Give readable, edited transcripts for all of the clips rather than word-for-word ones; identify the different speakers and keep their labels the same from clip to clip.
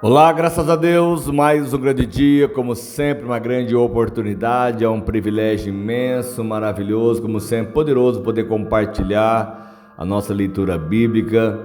Speaker 1: Olá, graças a Deus, mais um grande dia, como sempre, uma grande oportunidade, é um privilégio imenso, maravilhoso, como sempre, poderoso poder compartilhar a nossa leitura bíblica,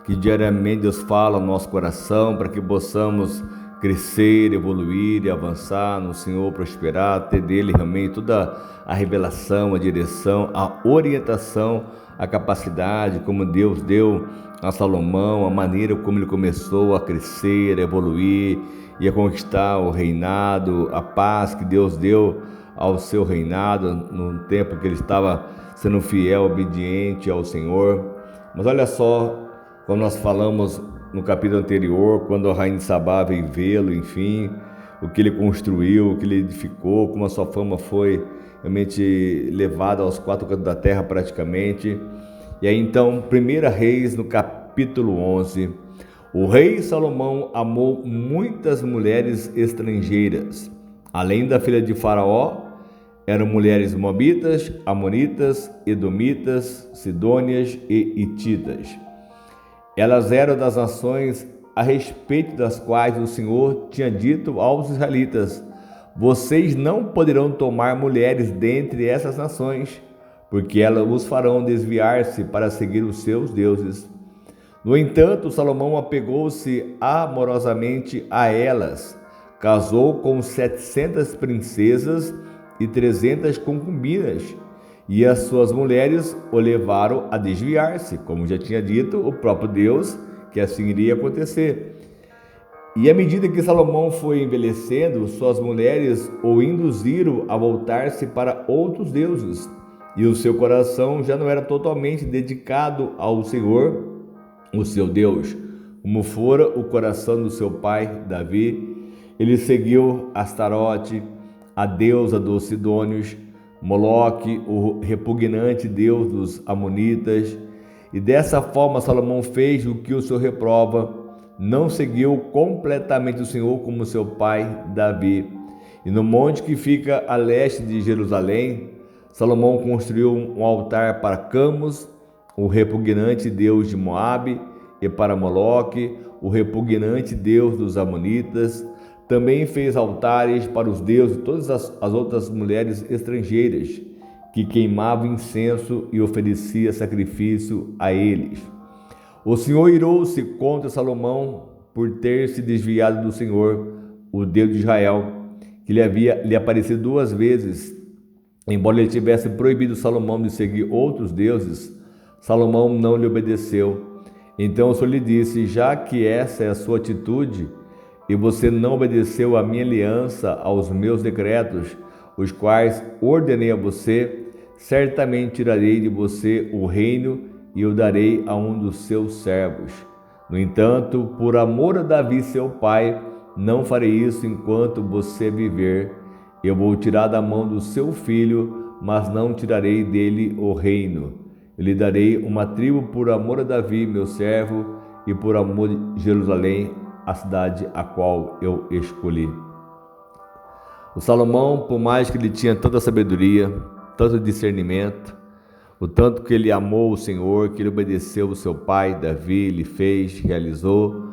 Speaker 1: que diariamente Deus fala ao nosso coração, para que possamos crescer, evoluir e avançar no Senhor, prosperar, ter dele realmente toda a revelação, a direção, a orientação, a capacidade, como Deus deu a Salomão, a maneira como ele começou a crescer, a evoluir e a conquistar o reinado, a paz que Deus deu ao seu reinado no tempo que ele estava sendo fiel, obediente ao Senhor. Mas olha só, quando nós falamos no capítulo anterior, quando a rainha de Sabá veio vê-lo, enfim, o que ele construiu, o que ele edificou, como a sua fama foi realmente levada aos quatro cantos da terra praticamente. E aí então, 1 Reis, no capítulo 11, o rei Salomão amou muitas mulheres estrangeiras. Além da filha de Faraó, eram mulheres moabitas, amonitas, edomitas, sidônias e hititas. Elas eram das nações a respeito das quais o Senhor tinha dito aos israelitas: vocês não poderão tomar mulheres dentre essas nações, porque elas os farão desviar-se para seguir os seus deuses. No entanto, Salomão apegou-se amorosamente a elas, casou com 700 princesas e 300 concubinas, e as suas mulheres o levaram a desviar-se, como já tinha dito o próprio Deus, que assim iria acontecer. E à medida que Salomão foi envelhecendo, suas mulheres o induziram a voltar-se para outros deuses, e o seu coração já não era totalmente dedicado ao Senhor, o seu Deus, como fora o coração do seu pai Davi. Ele seguiu Astarote, a deusa dos sidônios, Moloque, o repugnante deus dos amonitas, e dessa forma Salomão fez o que o Senhor reprova, não seguiu completamente o Senhor como seu pai Davi. E no monte que fica a leste de Jerusalém, Salomão construiu um altar para Camus, o repugnante deus de Moabe, e para Moloque, o repugnante deus dos amonitas. Também fez altares para os deuses de todas as outras mulheres estrangeiras, que queimavam incenso e oferecia sacrifício a eles. O Senhor irou-se contra Salomão por ter se desviado do Senhor, o Deus de Israel, que lhe havia aparecido 2 vezes. Embora ele tivesse proibido Salomão de seguir outros deuses, Salomão não lhe obedeceu. Então o Senhor lhe disse: já que essa é a sua atitude, e você não obedeceu à minha aliança, aos meus decretos, os quais ordenei a você, certamente tirarei de você o reino e o darei a um dos seus servos. No entanto, por amor a Davi, seu pai, não farei isso enquanto você viver. Eu vou tirar da mão do seu filho, mas não tirarei dele o reino. Eu lhe darei uma tribo por amor a Davi, meu servo, e por amor de Jerusalém, a cidade a qual eu escolhi. O Salomão, por mais que ele tinha tanta sabedoria, tanto discernimento, o tanto que ele amou o Senhor, que ele obedeceu o seu pai Davi, ele fez, realizou,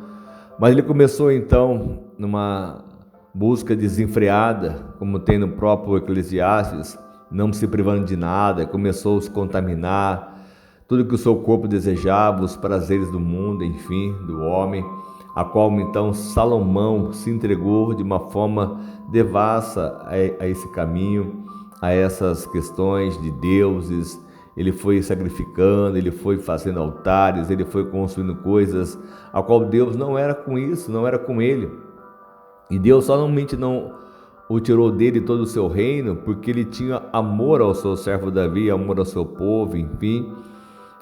Speaker 1: mas ele começou então numa busca desenfreada, como tem no próprio Eclesiastes, não se privando de nada, começou a se contaminar, tudo que o seu corpo desejava, os prazeres do mundo, enfim, do homem, a qual então Salomão se entregou de uma forma devassa a esse caminho, a essas questões de deuses. Ele foi sacrificando, ele foi fazendo altares, ele foi construindo coisas a qual Deus não era com isso, não era com ele. E Deus somente não o tirou dele todo o seu reino, porque ele tinha amor ao seu servo Davi, amor ao seu povo, enfim.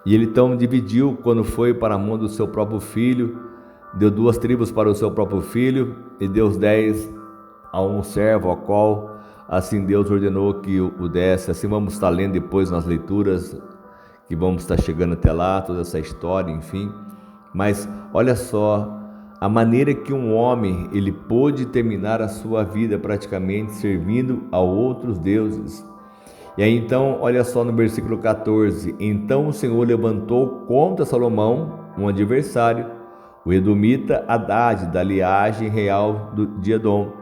Speaker 1: E ele então dividiu, quando foi para a mão do seu próprio filho, deu 2 tribos para o seu próprio filho e deu os 10 a um servo, ao qual assim Deus ordenou que o desse. Assim vamos estar lendo depois nas leituras, que vamos estar chegando até lá, toda essa história, enfim. Mas olha só, a maneira que um homem ele pôde terminar a sua vida praticamente servindo a outros deuses. E aí então, olha só no versículo 14, então o Senhor levantou contra Salomão um adversário, o edomita Hadad, da linhagem real de Edom.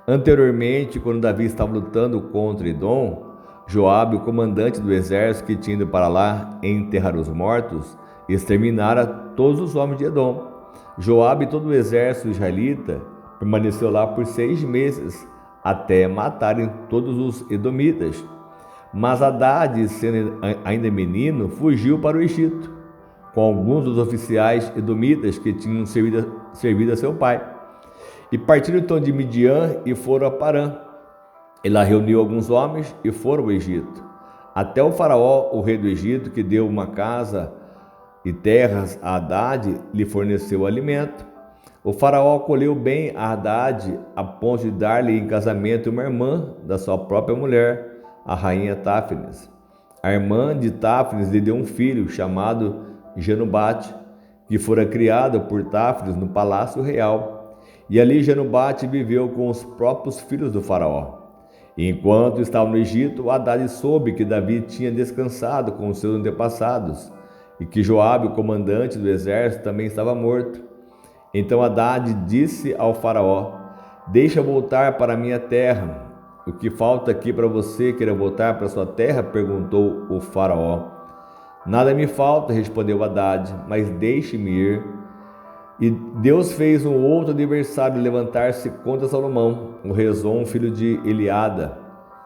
Speaker 1: Anteriormente, quando Davi estava lutando contra Edom, Joabe, o comandante do exército que tinha ido para lá enterrar os mortos, exterminara todos os homens de Edom. Joabe e todo o exército israelita permaneceu lá por 6 meses, até matarem todos os edomitas. Mas Hadad, sendo ainda menino, fugiu para o Egito, com alguns dos oficiais edomitas que tinham servido a seu pai. E partiram então de Midian e foram a Parã. Ele lá reuniu alguns homens e foram ao Egito. Até o faraó, o rei do Egito, que deu uma casa e terras a Hadad, lhe forneceu alimento. O faraó acolheu bem a Hadad a ponto de dar-lhe em casamento uma irmã da sua própria mulher, a rainha Táfnis. A irmã de Táfnis lhe deu um filho chamado Genubate, que fora criado por Táfnis no palácio real. E ali Genubate viveu com os próprios filhos do faraó. E enquanto estava no Egito, Hadad soube que Davi tinha descansado com os seus antepassados e que Joabe, o comandante do exército, também estava morto. Então Hadad disse ao faraó: deixa voltar para a minha terra. O que falta aqui para você querer voltar para sua terra? Perguntou o faraó. Nada me falta, respondeu Hadad, mas deixe-me ir. E Deus fez um outro adversário levantar-se contra Salomão, o Rezon, filho de Eliada,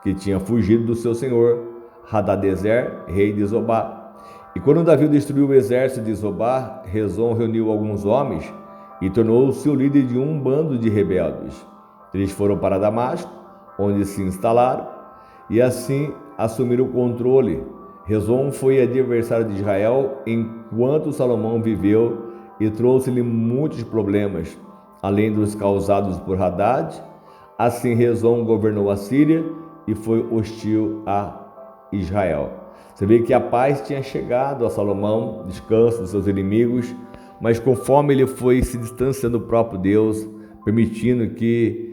Speaker 1: que tinha fugido do seu senhor, Hadadezer, rei de Zobá. E quando Davi destruiu o exército de Zobá, Rezon reuniu alguns homens e tornou-se o líder de um bando de rebeldes. Eles foram para Damasco, onde se instalaram, e assim assumiram o controle. Rezon foi adversário de Israel enquanto Salomão viveu e trouxe-lhe muitos problemas, além dos causados por Hadad. Assim Rezon governou a Síria e foi hostil a Israel. Você vê que a paz tinha chegado a Salomão, descanso dos seus inimigos, mas conforme ele foi se distanciando do próprio Deus, permitindo que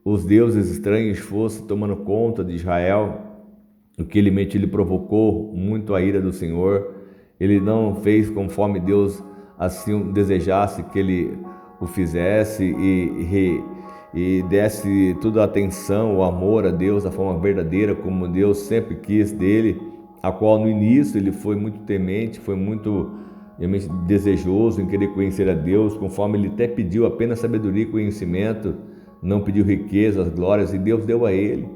Speaker 1: os deuses estranhos fossem tomando conta de Israel, o que ele provocou muito a ira do Senhor. Ele não fez conforme Deus assim desejasse que ele o fizesse e desse toda a atenção, o amor a Deus da forma verdadeira, como Deus sempre quis dele, a qual no início ele foi muito temente, foi muito realmente desejoso em querer conhecer a Deus, conforme ele até pediu apenas sabedoria e conhecimento, não pediu riquezas, glórias, e Deus deu a ele.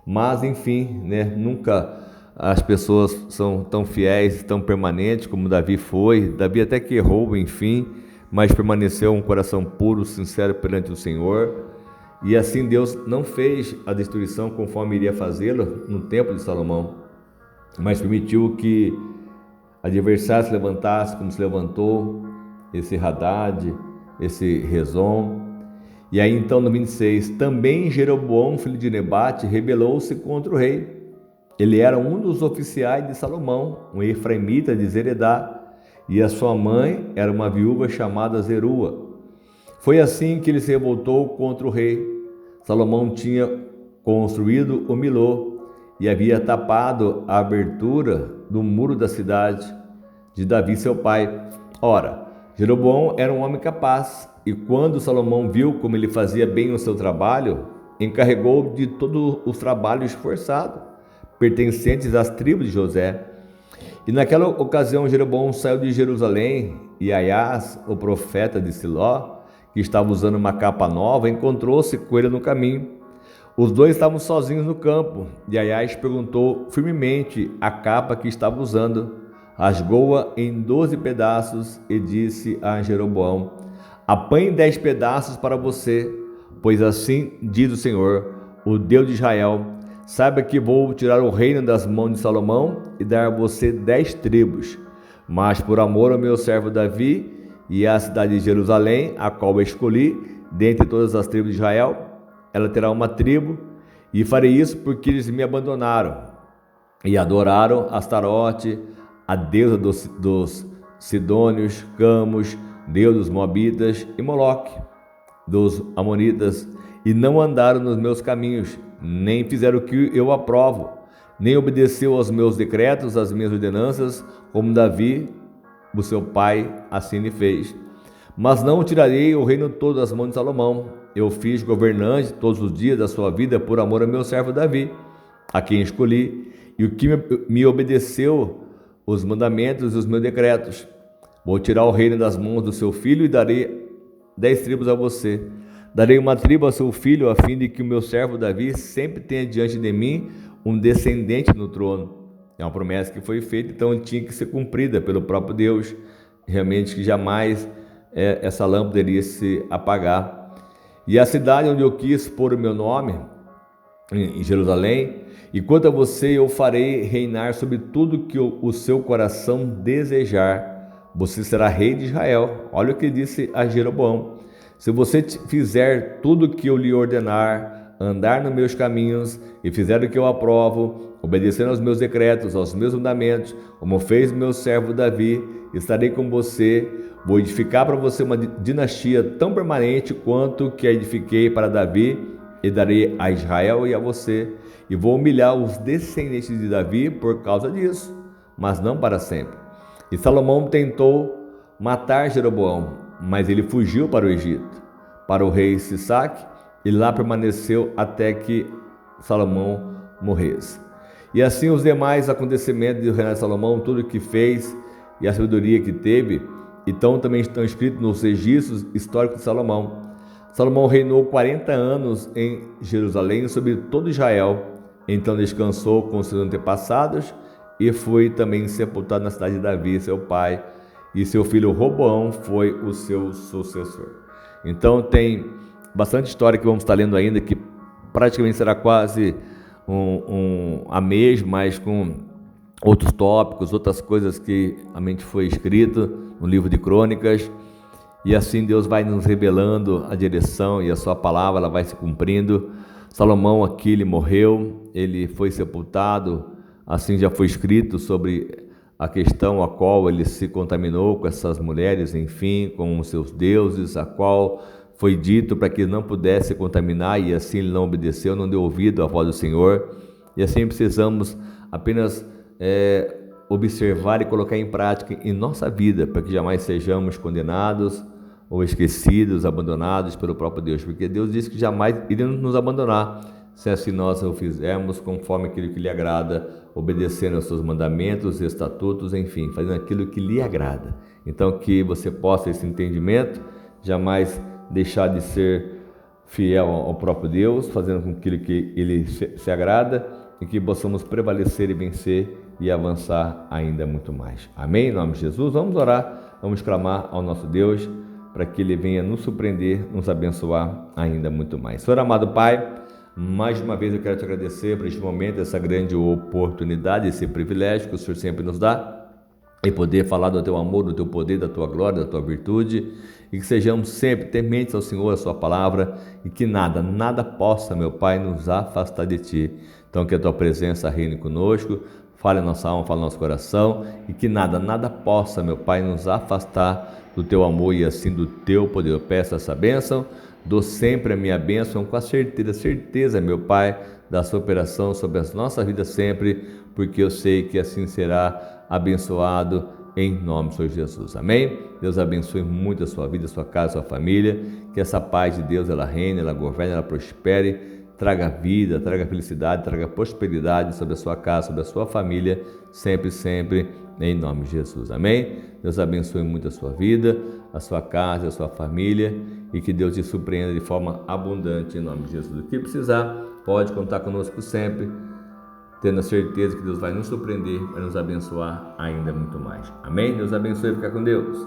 Speaker 1: Mas enfim, nunca as pessoas são tão fiéis, tão permanentes como Davi foi. Davi até que errou, enfim, mas permaneceu um coração puro, sincero perante o Senhor. E assim Deus não fez a destruição conforme iria fazê-lo no tempo de Salomão, mas permitiu que adversário se levantasse como se levantou esse Hadad, esse Rezon. E aí então no 26, também Jeroboão, filho de Nebate, rebelou-se contra o rei. Ele era um dos oficiais de Salomão, um efraimita de Zeredá, e a sua mãe era uma viúva chamada Zerua. Foi assim que ele se revoltou contra o rei. Salomão tinha construído o Milô e havia tapado a abertura do muro da cidade de Davi, seu pai. Ora, Jeroboão era um homem capaz, e quando Salomão viu como ele fazia bem o seu trabalho, encarregou de todos os trabalhos forçados, pertencentes às tribos de José. E naquela ocasião Jeroboão saiu de Jerusalém, e Aias, o profeta de Siló, que estava usando uma capa nova, encontrou-se com ele no caminho. Os dois estavam sozinhos no campo, e Aias perguntou firmemente a capa que estava usando, rasgou-a em 12 pedaços e disse a Jeroboão: apanhe 10 pedaços para você, pois assim diz o Senhor, o Deus de Israel: saiba que vou tirar o reino das mãos de Salomão e dar a você 10 tribos. Mas por amor ao meu servo Davi e à cidade de Jerusalém, a qual eu escolhi, dentre todas as tribos de Israel, ela terá uma tribo, e farei isso porque eles me abandonaram e adoraram Astarote, a deusa dos Sidônios, Camos, deus dos Moabitas, e Moloque, dos Amonitas, e não andaram nos meus caminhos, nem fizeram o que eu aprovo, nem obedeceu aos meus decretos, às minhas ordenanças, como Davi, o seu pai, assim lhe fez. Mas não tirarei o reino todo das mãos de Salomão. Eu fiz governante todos os dias da sua vida por amor ao meu servo Davi, a quem escolhi, e o que me obedeceu os mandamentos e os meus decretos. Vou tirar o reino das mãos do seu filho e darei 10 tribos a você. Darei uma tribo a seu filho, a fim de que o meu servo Davi sempre tenha diante de mim um descendente no trono. É uma promessa que foi feita, então tinha que ser cumprida pelo próprio Deus. Realmente que jamais essa lâmpada iria se apagar. E a cidade onde eu quis pôr o meu nome, em Jerusalém, e quanto a você eu farei reinar sobre tudo que o seu coração desejar. Você será rei de Israel. Olha o que disse a Jeroboão: se você fizer tudo o que eu lhe ordenar, andar nos meus caminhos e fizer o que eu aprovo, obedecendo aos meus decretos, aos meus mandamentos, como fez meu servo Davi, estarei com você. Vou edificar para você uma dinastia tão permanente quanto que a edifiquei para Davi, e darei a Israel e a você, e vou humilhar os descendentes de Davi por causa disso, mas não para sempre. E Salomão tentou matar Jeroboão, mas ele fugiu para o Egito, para o rei Sisaque, e lá permaneceu até que Salomão morresse. E assim os demais acontecimentos do reinado de Salomão, tudo o que fez e a sabedoria que teve, então também estão escritos nos registros históricos de Salomão. Salomão reinou 40 anos em Jerusalém sobre todo Israel, então descansou com seus antepassados e foi também sepultado na cidade de Davi, seu pai, e seu filho Roboão foi o seu sucessor. Então tem bastante história que vamos estar lendo ainda, que praticamente será quase a mesma, mas com outros tópicos, outras coisas que a mente foi escrito no livro de Crônicas. E assim Deus vai nos revelando a direção e a sua palavra, ela vai se cumprindo. Salomão aqui, ele morreu, ele foi sepultado, assim já foi escrito sobre a questão a qual ele se contaminou com essas mulheres, enfim, com os seus deuses, a qual foi dito para que não pudesse contaminar, e assim ele não obedeceu, não deu ouvido à voz do Senhor. E assim precisamos apenas observar e colocar em prática em nossa vida, para que jamais sejamos condenados ou esquecidos, abandonados pelo próprio Deus, porque Deus disse que jamais iria nos abandonar, se assim nós o fizermos conforme aquilo que lhe agrada, obedecendo aos seus mandamentos, estatutos, enfim, fazendo aquilo que lhe agrada. Então que você possa esse entendimento, jamais deixar de ser fiel ao próprio Deus, fazendo com aquilo que ele se agrada, e que possamos prevalecer e vencer e avançar ainda muito mais. Amém? Em nome de Jesus, vamos orar, vamos clamar ao nosso Deus para que Ele venha nos surpreender, nos abençoar ainda muito mais. Senhor amado Pai, mais uma vez eu quero te agradecer por este momento, essa grande oportunidade, esse privilégio que o Senhor sempre nos dá, e poder falar do teu amor, do teu poder, da tua glória, da tua virtude, e que sejamos sempre tementes ao Senhor, a sua palavra, e que nada possa, meu Pai, nos afastar de ti. Então que a tua presença reine conosco, fale a nossa alma, fale o nosso coração, e que nada possa, meu Pai, nos afastar do teu amor e assim do teu poder. Eu peço essa bênção, dou sempre a minha bênção com a certeza, meu Pai, da sua operação sobre as nossas vidas sempre, porque eu sei que assim será abençoado em nome do Senhor Jesus. Amém? Deus abençoe muito a sua vida, a sua casa, a sua família, que essa paz de Deus, ela reine, ela governe, ela prospere, traga vida, traga felicidade, traga prosperidade sobre a sua casa, sobre a sua família, sempre, em nome de Jesus. Amém? Deus abençoe muito a sua vida, a sua casa, a sua família, e que Deus te surpreenda de forma abundante em nome de Jesus. O que precisar, pode contar conosco sempre, tendo a certeza que Deus vai nos surpreender, vai nos abençoar ainda muito mais. Amém? Deus abençoe, fica com Deus.